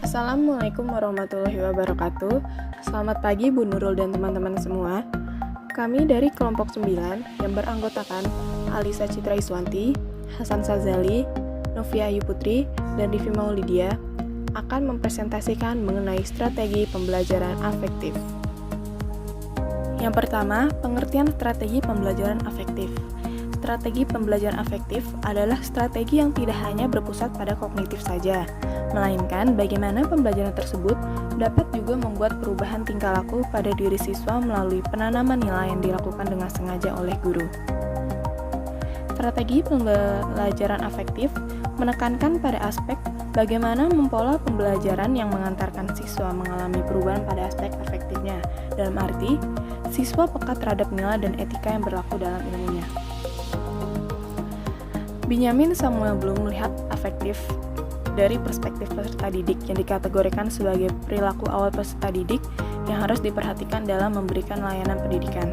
Assalamualaikum warahmatullahi wabarakatuh. Selamat pagi Bu Nurul dan teman-teman semua. Kami dari kelompok 9 yang beranggotakan Alisa Citra Iswanti, Hasan Sazali, Novia Ayu Putri, dan Divi Maulidia akan mempresentasikan mengenai strategi pembelajaran afektif. Yang pertama, pengertian strategi pembelajaran afektif. Strategi pembelajaran afektif adalah strategi yang tidak hanya berpusat pada kognitif saja, melainkan bagaimana pembelajaran tersebut dapat juga membuat perubahan tingkah laku pada diri siswa melalui penanaman nilai yang dilakukan dengan sengaja oleh guru. Strategi pembelajaran afektif menekankan pada aspek bagaimana mempola pembelajaran yang mengantarkan siswa mengalami perubahan pada aspek afektifnya, dalam arti siswa peka terhadap nilai dan etika yang berlaku dalam ilmunya. Benjamin Samuel Bloom melihat afektif dari perspektif peserta didik yang dikategorikan sebagai perilaku awal peserta didik yang harus diperhatikan dalam memberikan layanan pendidikan.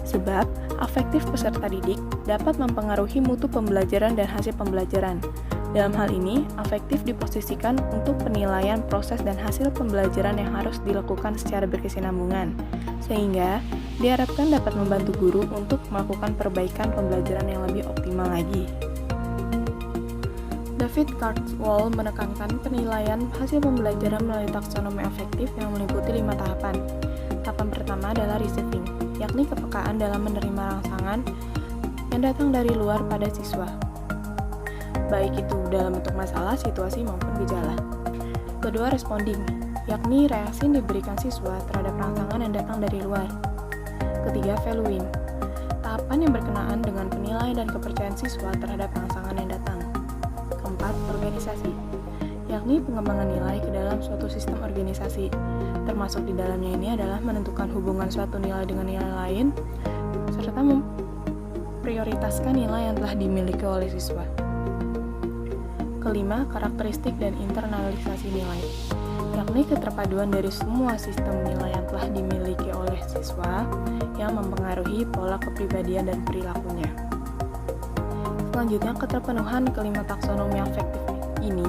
Sebab, afektif peserta didik dapat mempengaruhi mutu pembelajaran dan hasil pembelajaran. Dalam hal ini, afektif diposisikan untuk penilaian proses dan hasil pembelajaran yang harus dilakukan secara berkesinambungan, sehingga diharapkan dapat membantu guru untuk melakukan perbaikan pembelajaran yang lebih optimal lagi. David Cartwell menekankan penilaian hasil pembelajaran melalui taksonomi afektif yang meliputi 5 tahapan. Tahapan pertama adalah receiving, yakni kepekaan dalam menerima rangsangan yang datang dari luar pada siswa, baik itu dalam bentuk masalah, situasi, maupun gejala. Kedua, responding, yakni reaksi yang diberikan siswa terhadap rangsangan yang datang dari luar. Ketiga, valuing, tahapan yang berkenaan dengan penilaian dan kepercayaan siswa terhadap rangsangan yang datang. Keempat, organisasi, yakni pengembangan nilai ke dalam suatu sistem organisasi, termasuk di dalamnya ini adalah menentukan hubungan suatu nilai dengan nilai lain, serta memprioritaskan nilai yang telah dimiliki oleh siswa. Kelima, karakteristik dan internalisasi nilai, yakni keterpaduan dari semua sistem nilai yang telah dimiliki oleh siswa yang mempengaruhi pola kepribadian dan perilakunya. Selanjutnya, keterpenuhan kelima taksonomi afektif ini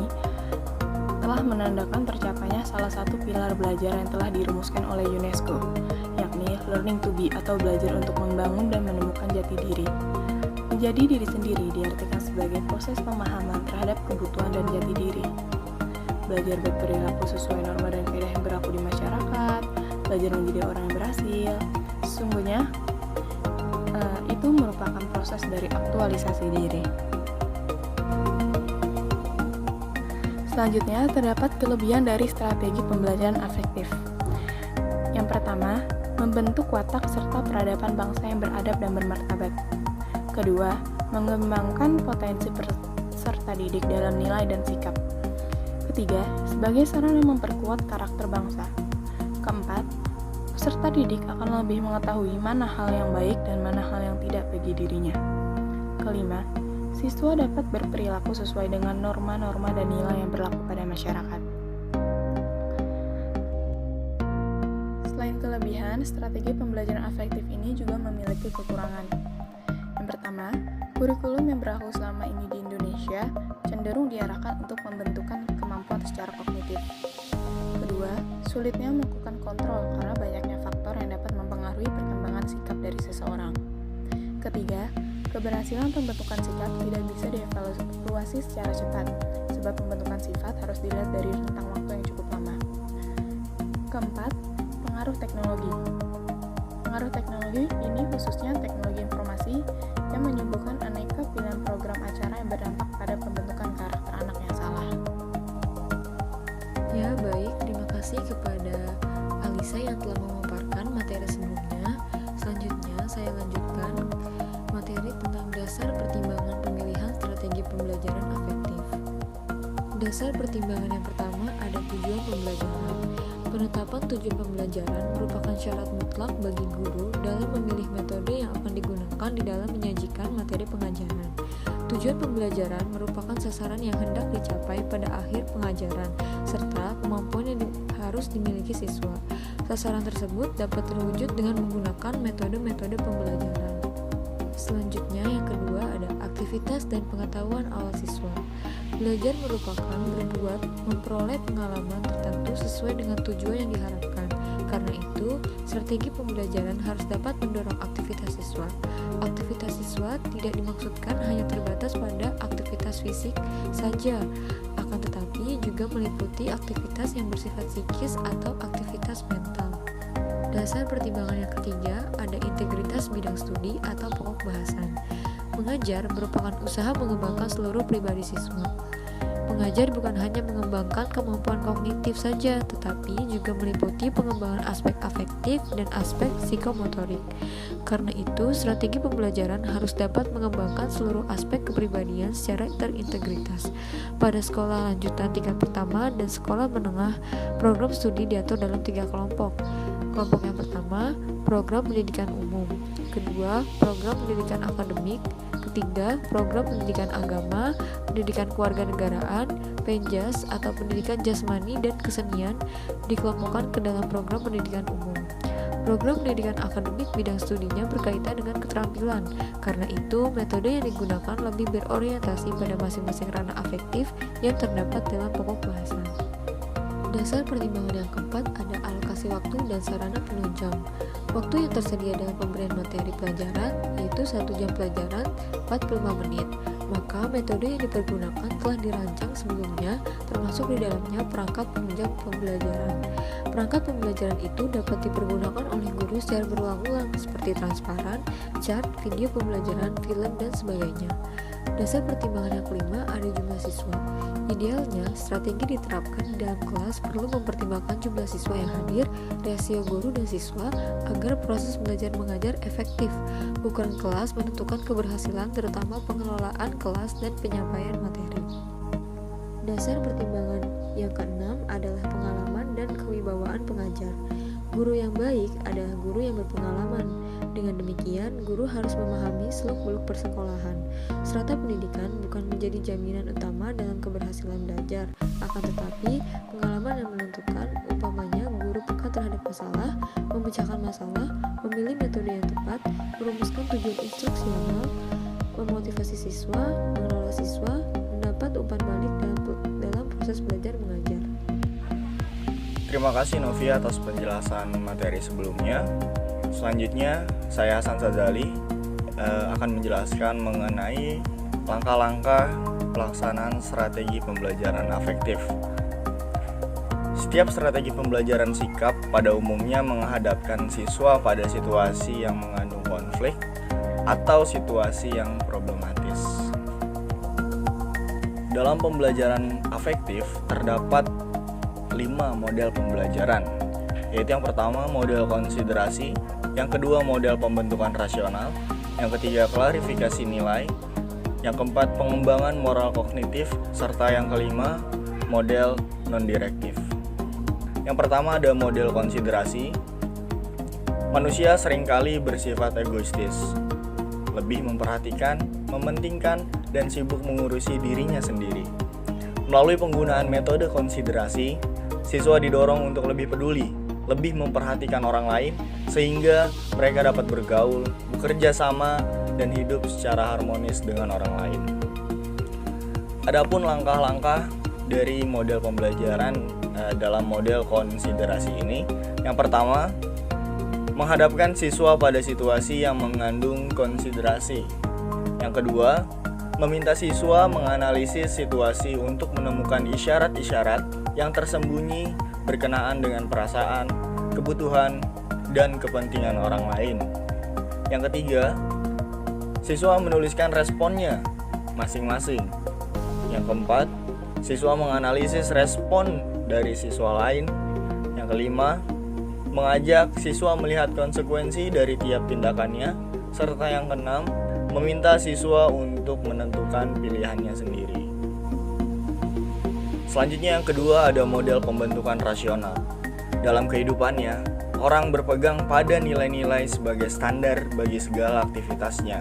telah menandakan tercapainya salah satu pilar belajar yang telah dirumuskan oleh UNESCO, yakni learning to be atau belajar untuk membangun dan menemukan jati diri. Menjadi diri sendiri diartikan sebagai proses pemahaman terhadap kebutuhan dan jati diri. Belajar berperilaku sesuai norma dan kaidah yang berlaku di masyarakat, belajar menjadi orang yang berhasil. Sesungguhnya, itu merupakan proses dari aktualisasi diri. Selanjutnya, terdapat kelebihan dari strategi pembelajaran afektif. Yang pertama, membentuk watak serta peradaban bangsa yang beradab dan bermartabat. Kedua, mengembangkan potensi peserta didik dalam nilai dan sikap. Ketiga, sebagai sarana memperkuat karakter bangsa. Keempat, peserta didik akan lebih mengetahui mana hal yang baik dan mana hal yang tidak bagi dirinya. Kelima, siswa dapat berperilaku sesuai dengan norma-norma dan nilai yang berlaku pada masyarakat. Selain kelebihan, strategi pembelajaran afektif ini juga memiliki kekurangan. Yang pertama, kurikulum yang berlaku selama ini di Indonesia cenderung diarahkan untuk membentukkan kemampuan secara kognitif. Kedua, sulitnya melakukan kontrol karena banyaknya faktor yang dapat mempengaruhi perkembangan sikap dari seseorang. Ketiga, keberhasilan pembentukan sikap tidak bisa dievaluasi secara cepat, sebab pembentukan sifat harus dilihat dari rentang waktu yang cukup lama. Keempat, pengaruh teknologi. Pengaruh teknologi ini khususnya teknologi informasi yang menyuguhkan aneka pilihan program acara yang berdampak pada pembentukan karakter anak yang salah. Ya, baik. Terima kasih kepada Alisa yang telah memaparkan materi sebelumnya. Selanjutnya, saya lanjutkan materi tentang dasar pertimbangan pemilihan strategi pembelajaran afektif. Dasar pertimbangan yang pertama ada tujuan pembelajaran. Penetapan tujuan pembelajaran merupakan syarat mutlak bagi guru dalam memilih metode yang akan digunakan di dalam menyajikan materi pengajaran. Tujuan pembelajaran merupakan sasaran yang hendak dicapai pada akhir pengajaran, serta kemampuan yang harus dimiliki siswa. Sasaran tersebut dapat terwujud dengan menggunakan metode-metode pembelajaran. Selanjutnya, yang kedua ada aktivitas dan pengetahuan awal siswa. Belajar merupakan berbuat memperoleh pengalaman tertentu sesuai dengan tujuan yang diharapkan. Karena itu, strategi pembelajaran harus dapat mendorong aktivitas siswa. Aktivitas siswa tidak dimaksudkan hanya terbatas pada aktivitas fisik saja, akan tetapi juga meliputi aktivitas yang bersifat psikis atau aktivitas mental. Dasar pertimbangan yang ketiga ada integritas bidang studi atau pokok bahasan. Mengajar merupakan usaha mengembangkan seluruh pribadi siswa. Mengajar bukan hanya mengembangkan kemampuan kognitif saja, tetapi juga meliputi pengembangan aspek afektif dan aspek psikomotorik. Karena itu, strategi pembelajaran harus dapat mengembangkan seluruh aspek kepribadian secara terintegritas. Pada sekolah lanjutan tingkat pertama dan sekolah menengah, program studi diatur dalam 3 kelompok. Kelompok yang pertama, program pendidikan umum. Kedua, program pendidikan akademik. Ketiga, program pendidikan agama, pendidikan kewarganegaraan, penjas atau pendidikan jasmani dan kesenian dikelompokkan ke dalam program pendidikan umum. Program pendidikan akademik bidang studinya berkaitan dengan keterampilan. Karena itu, metode yang digunakan lebih berorientasi pada masing-masing ranah afektif yang terdapat dalam pokok bahasan. Dasar pertimbangan yang keempat ada alokasi waktu dan sarana penunjang. Waktu yang tersedia dalam pemberian materi pelajaran yaitu 1 jam pelajaran 45 menit. Maka metode yang dipergunakan telah dirancang sebelumnya, termasuk di dalamnya perangkat penunjang pembelajaran. Perangkat pembelajaran itu dapat dipergunakan oleh guru secara berulang-ulang seperti transparan, chart, video pembelajaran, film, dan sebagainya. Dasar pertimbangan yang kelima ada jumlah siswa. Idealnya, strategi diterapkan di dalam kelas perlu mempertimbangkan jumlah siswa yang hadir, rasio guru dan siswa, agar proses belajar mengajar efektif. Ukuran kelas menentukan keberhasilan terutama pengelolaan kelas dan penyampaian materi. Dasar pertimbangan yang keenam adalah pengalaman dan kewibawaan pengajar. Guru yang baik adalah guru yang berpengalaman. Dengan demikian, guru harus memahami seluk-beluk persekolahan. Strata pendidikan bukan menjadi jaminan utama dalam keberhasilan belajar, akan tetapi pengalaman yang menentukan, umpamanya guru peka terhadap masalah, memecahkan masalah, memilih metode yang tepat, merumuskan tujuan instruksional, memotivasi siswa, mengelola siswa, mendapat umpan balik dalam proses belajar mengajar. Terima kasih Novia atas penjelasan materi sebelumnya. Selanjutnya, saya Hasan Sazali akan menjelaskan mengenai langkah-langkah pelaksanaan strategi pembelajaran afektif. Setiap strategi pembelajaran sikap pada umumnya menghadapkan siswa pada situasi yang mengandung konflik atau situasi yang problematis. Dalam pembelajaran afektif terdapat 5 model pembelajaran, yaitu yang pertama model konsiderasi, yang kedua model pembentukan rasional, yang ketiga klarifikasi nilai, yang keempat pengembangan moral kognitif, serta yang kelima model non-direktif. Yang pertama ada model konsiderasi. Manusia seringkali bersifat egoistis, lebih memperhatikan, mementingkan, dan sibuk mengurusi dirinya sendiri. Melalui penggunaan metode konsiderasi, siswa didorong untuk lebih peduli, lebih memperhatikan orang lain, sehingga mereka dapat bergaul, bekerja sama, dan hidup secara harmonis dengan orang lain. Adapun langkah-langkah dari model pembelajaran dalam model konsiderasi ini, yang pertama, menghadapkan siswa pada situasi yang mengandung konsiderasi. Yang kedua, meminta siswa menganalisis situasi untuk menemukan isyarat-isyarat yang tersembunyi berkenaan dengan perasaan, kebutuhan, dan kepentingan orang lain. Yang ketiga, siswa menuliskan responnya masing-masing. Yang keempat, siswa menganalisis respon dari siswa lain. Yang kelima, mengajak siswa melihat konsekuensi dari tiap tindakannya. Serta yang keenam, meminta siswa untuk menentukan pilihannya sendiri. Selanjutnya yang kedua ada model pembentukan rasional. Dalam kehidupannya, orang berpegang pada nilai-nilai sebagai standar bagi segala aktivitasnya.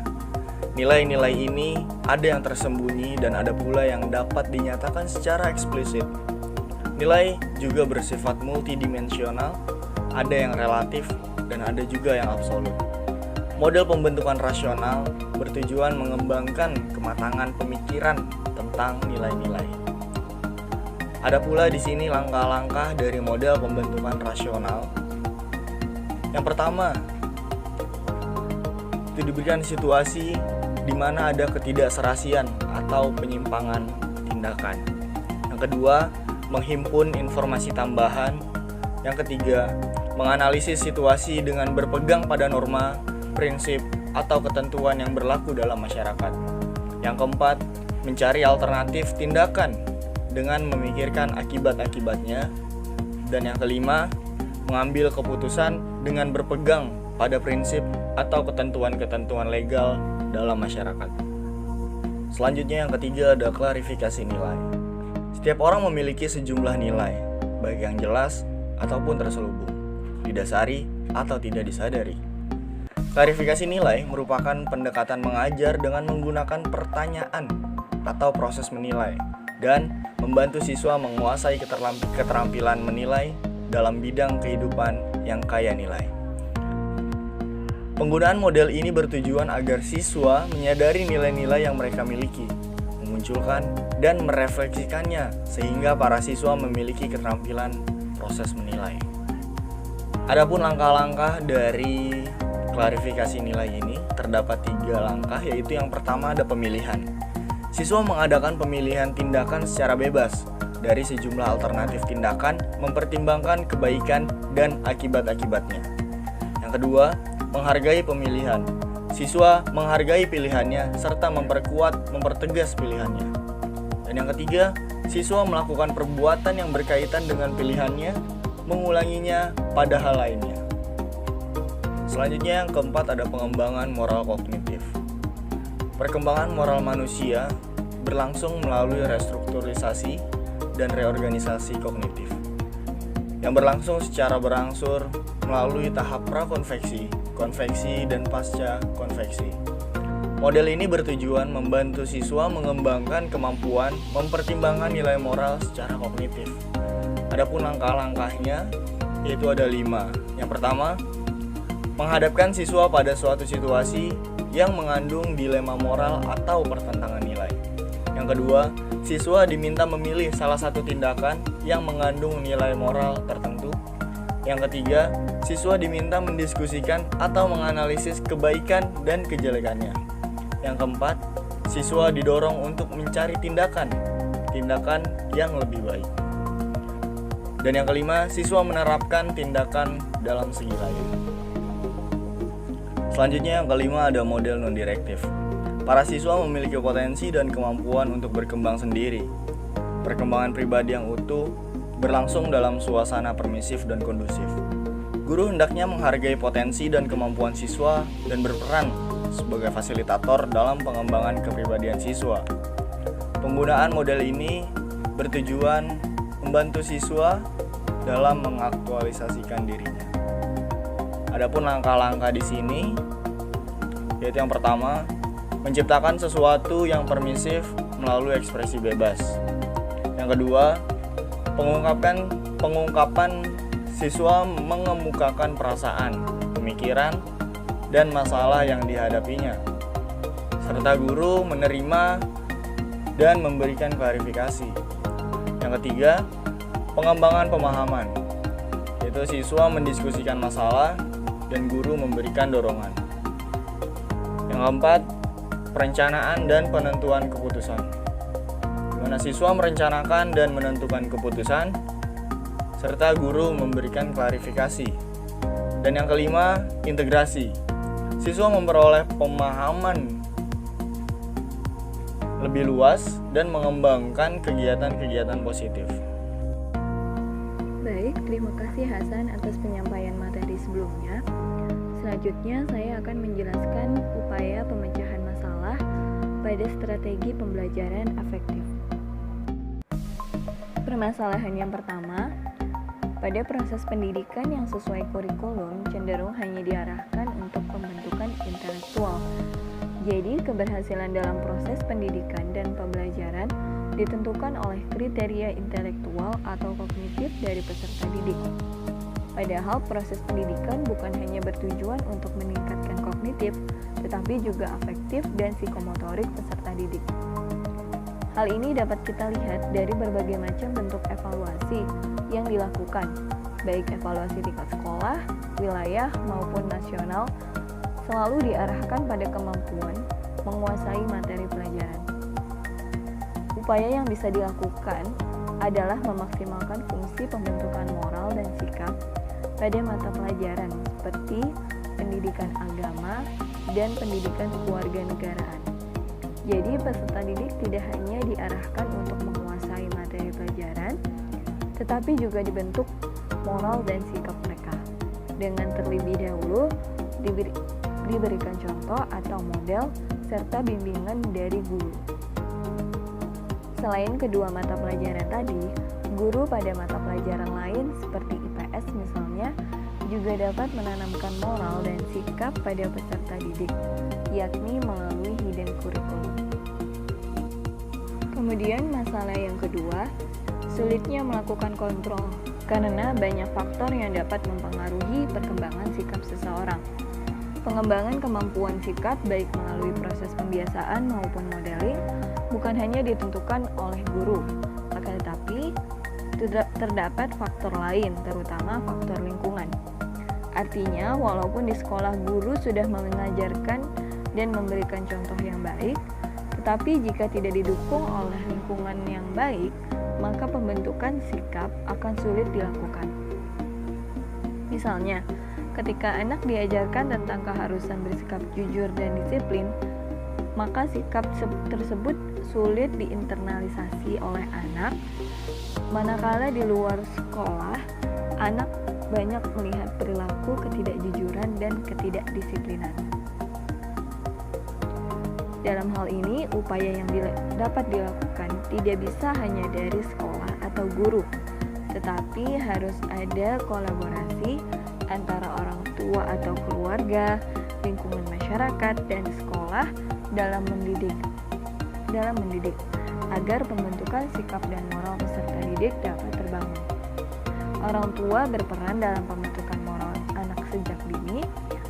Nilai-nilai ini ada yang tersembunyi dan ada pula yang dapat dinyatakan secara eksplisit. Nilai juga bersifat multidimensional, ada yang relatif dan ada juga yang absolut. Model pembentukan rasional bertujuan mengembangkan kematangan pemikiran tentang tentang nilai-nilai. Ada pula di sini langkah-langkah dari model pembentukan rasional. Yang pertama, itu diberikan situasi di mana ada ketidakserasian atau penyimpangan tindakan. Yang kedua, menghimpun informasi tambahan. Yang ketiga, menganalisis situasi dengan berpegang pada norma, prinsip, atau ketentuan yang berlaku dalam masyarakat. Yang keempat, mencari alternatif tindakan dengan memikirkan akibat-akibatnya. Dan yang kelima, mengambil keputusan dengan berpegang pada prinsip atau ketentuan-ketentuan legal dalam masyarakat. Selanjutnya yang ketiga ada klarifikasi nilai. Setiap orang memiliki sejumlah nilai, baik yang jelas ataupun terselubung, didasari atau tidak disadari. Klarifikasi nilai merupakan pendekatan mengajar dengan menggunakan pertanyaan atau proses menilai dan membantu siswa menguasai keterampilan menilai dalam bidang kehidupan yang kaya nilai. Penggunaan model ini bertujuan agar siswa menyadari nilai-nilai yang mereka miliki, memunculkan dan merefleksikannya sehingga para siswa memiliki keterampilan proses menilai. Adapun langkah-langkah dari klarifikasi nilai ini terdapat 3 langkah, yaitu yang pertama ada pemilihan. Siswa mengadakan pemilihan tindakan secara bebas dari sejumlah alternatif tindakan, mempertimbangkan kebaikan dan akibat-akibatnya. Yang kedua, menghargai pemilihan. Siswa menghargai pilihannya serta mempertegas pilihannya. Dan yang ketiga, siswa melakukan perbuatan yang berkaitan dengan pilihannya, mengulanginya pada hal lainnya. Selanjutnya yang keempat ada pengembangan moral kognitif. Perkembangan moral manusia berlangsung melalui restrukturisasi dan reorganisasi kognitif yang berlangsung secara berangsur melalui tahap prakonveksi, konveksi, dan pasca konveksi. Model ini bertujuan membantu siswa mengembangkan kemampuan mempertimbangkan nilai moral secara kognitif. Adapun langkah-langkahnya yaitu ada 5. Yang pertama, menghadapkan siswa pada suatu situasi yang mengandung dilema moral atau pertentangan nilai. Yang kedua, siswa diminta memilih salah satu tindakan yang mengandung nilai moral tertentu. Yang ketiga, siswa diminta mendiskusikan atau menganalisis kebaikan dan kejelekannya. Yang keempat, siswa didorong untuk mencari tindakan yang lebih baik. Dan yang kelima, siswa menerapkan tindakan dalam segi lain. Selanjutnya yang kelima ada model non-direktif. Para siswa memiliki potensi dan kemampuan untuk berkembang sendiri. Perkembangan pribadi yang utuh berlangsung dalam suasana permisif dan kondusif. Guru hendaknya menghargai potensi dan kemampuan siswa dan berperan sebagai fasilitator dalam pengembangan kepribadian siswa. Penggunaan model ini bertujuan membantu siswa dalam mengaktualisasikan dirinya. Adapun langkah-langkah di sini yaitu yang pertama, menciptakan sesuatu yang permisif melalui ekspresi bebas. Yang kedua, pengungkapan siswa mengemukakan perasaan, pemikiran, dan masalah yang dihadapinya, serta guru menerima dan memberikan klarifikasi. Yang ketiga, pengembangan pemahaman, yaitu siswa mendiskusikan masalah dan guru memberikan dorongan. Yang keempat, perencanaan dan penentuan keputusan, di mana siswa merencanakan dan menentukan keputusan, serta guru memberikan klarifikasi. Dan yang kelima, integrasi. Siswa memperoleh pemahaman lebih luas dan mengembangkan kegiatan-kegiatan positif. Baik, terima kasih Hasan atas penyampaian materi sebelumnya. Selanjutnya saya akan menjelaskan upaya pemecahan masalah pada strategi pembelajaran afektif. Permasalahan yang pertama, pada proses pendidikan yang sesuai kurikulum cenderung hanya diarahkan untuk pembentukan intelektual. Jadi, keberhasilan dalam proses pendidikan dan pembelajaran ditentukan oleh kriteria intelektual atau kognitif dari peserta didik. Padahal proses pendidikan bukan hanya bertujuan untuk meningkatkan kognitif, tetapi juga afektif dan psikomotorik peserta didik. Hal ini dapat kita lihat dari berbagai macam bentuk evaluasi yang dilakukan, baik evaluasi tingkat sekolah, wilayah, maupun nasional, selalu diarahkan pada kemampuan menguasai materi pelajaran. Upaya yang bisa dilakukan adalah memaksimalkan fungsi pembentukan moral dan sikap pada mata pelajaran seperti pendidikan agama dan pendidikan kewarganegaraan. Jadi peserta didik tidak hanya diarahkan untuk menguasai materi pelajaran, tetapi juga dibentuk moral dan sikap mereka dengan terlebih dahulu diberikan contoh atau model serta bimbingan dari guru. Selain kedua mata pelajaran tadi, guru pada mata pelajaran lain seperti IPS misalnya juga dapat menanamkan moral dan sikap pada peserta didik, yakni melalui hidden curriculum. Kemudian masalah yang kedua, sulitnya melakukan kontrol karena banyak faktor yang dapat mempengaruhi perkembangan sikap seseorang. Pengembangan kemampuan sikap baik melalui proses pembiasaan maupun modeling bukan hanya ditentukan oleh guru, akan tetapi terdapat faktor lain, terutama faktor lingkungan. Artinya, walaupun di sekolah guru sudah mengajarkan dan memberikan contoh yang baik, tetapi jika tidak didukung oleh lingkungan yang baik, maka pembentukan sikap akan sulit dilakukan. Misalnya, ketika anak diajarkan tentang keharusan bersikap jujur dan disiplin, maka sikap tersebut sulit diinternalisasi oleh anak. Manakala di luar sekolah, anak banyak melihat perilaku ketidakjujuran dan ketidakdisiplinan. Dalam hal ini, upaya yang dapat dilakukan tidak bisa hanya dari sekolah atau guru, tetapi harus ada kolaborasi antara orang tua atau keluarga, lingkungan masyarakat, dan sekolah dalam mendidik agar pembentukan sikap dan moral peserta didik dapat terbangun. Orang tua berperan dalam pembentukan moral anak sejak dini,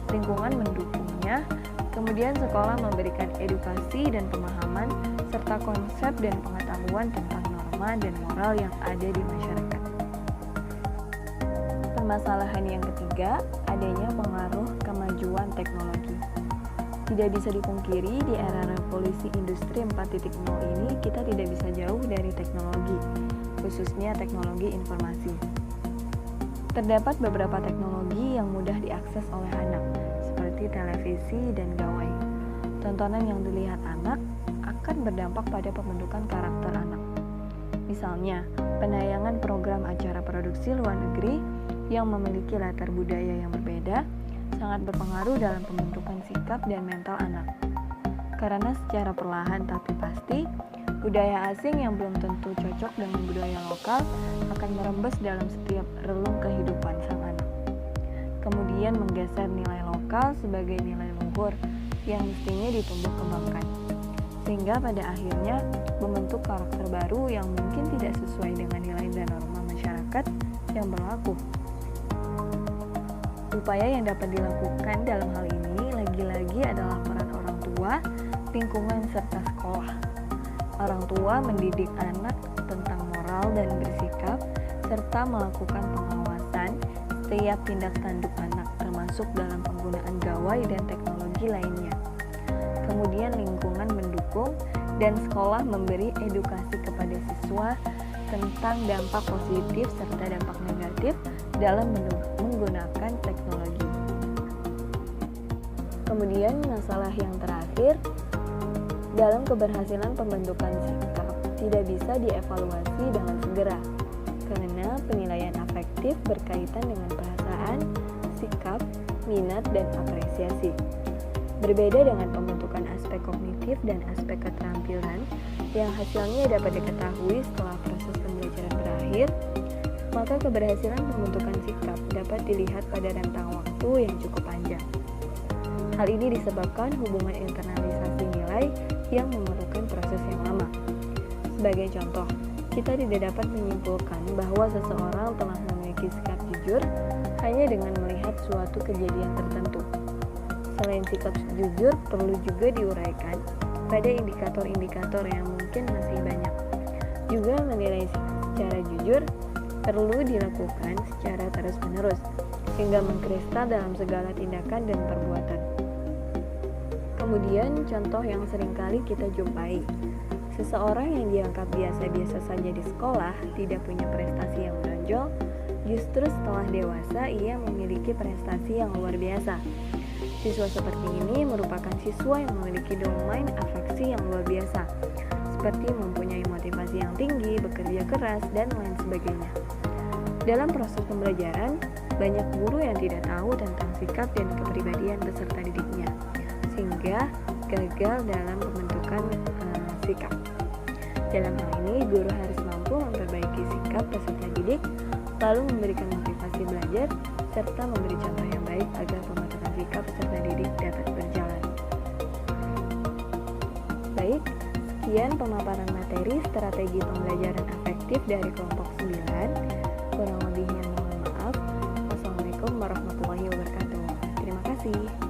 lingkungan mendukungnya, kemudian sekolah memberikan edukasi dan pemahaman serta konsep dan pengetahuan tentang norma dan moral yang ada di masyarakat. Permasalahan yang ketiga, adanya pengaruh kemajuan teknologi. Tidak bisa dipungkiri di era revolusi industri 4.0 ini kita tidak bisa jauh dari teknologi, khususnya teknologi informasi. Terdapat beberapa teknologi yang mudah diakses oleh anak, seperti televisi dan gawai. Tontonan yang dilihat anak akan berdampak pada pembentukan karakter anak. Misalnya, penayangan program acara produksi luar negeri yang memiliki latar budaya yang berbeda sangat berpengaruh dalam pembentukan sikap dan mental anak. Karena secara perlahan tapi pasti, budaya asing yang belum tentu cocok dengan budaya lokal akan merembes dalam setiap relung kehidupan sang anak. Kemudian menggeser nilai lokal sebagai nilai luhur yang mestinya ditumbuh kembangkan. Sehingga pada akhirnya membentuk karakter baru yang mungkin tidak sesuai dengan nilai dan norma masyarakat yang berlaku. Upaya yang dapat dilakukan dalam hal ini lagi-lagi adalah peran orang tua, lingkungan, serta sekolah. Orang tua mendidik anak tentang moral dan bersikap, serta melakukan pengawasan setiap tindak tanduk anak, termasuk dalam penggunaan gawai dan teknologi lainnya. Kemudian lingkungan mendukung dan sekolah memberi edukasi kepada siswa tentang dampak positif serta dampak negatif dalam menggunakan teknologi. Kemudian masalah yang terakhir, dalam keberhasilan pembentukan sikap tidak bisa dievaluasi dengan segera, karena penilaian afektif berkaitan dengan perasaan, sikap, minat, dan apresiasi. Berbeda dengan pembentukan aspek kognitif dan aspek keterampilan yang hasilnya dapat diketahui setelah proses pembelajaran berakhir, maka keberhasilan pembentukan sikap dapat dilihat pada rentang waktu yang cukup panjang. Hal ini disebabkan hubungan internalisasi nilai yang memerlukan proses yang lama. Sebagai contoh, kita tidak dapat menyimpulkan bahwa seseorang telah memiliki sikap jujur hanya dengan melihat suatu kejadian tertentu. Selain sikap jujur, perlu juga diuraikan pada indikator-indikator yang mungkin masih banyak. Juga menilai secara jujur perlu dilakukan secara terus-menerus, hingga mengkristal dalam segala tindakan dan perbuatan. Kemudian, contoh yang seringkali kita jumpai, seseorang yang dianggap biasa-biasa saja di sekolah, tidak punya prestasi yang menonjol, justru setelah dewasa ia memiliki prestasi yang luar biasa. Siswa seperti ini merupakan siswa yang memiliki domain afeksi yang luar biasa, seperti mempunyai motivasi yang tinggi, bekerja keras, dan lain sebagainya. Dalam proses pembelajaran, banyak guru yang tidak tahu tentang sikap dan kepribadian peserta didiknya, sehingga gagal dalam pembentukan sikap. Dalam hal ini, guru harus mampu memperbaiki sikap peserta didik, lalu memberikan motivasi belajar, serta memberi contoh yang baik agar pembentukan sikap peserta didik dapat berjalan. Baik, sekian pemaparan materi strategi pembelajaran afektif dari kelompok 9. Kurang lebihnya mohon maaf. Wassalamualaikum warahmatullahi wabarakatuh. Terima kasih.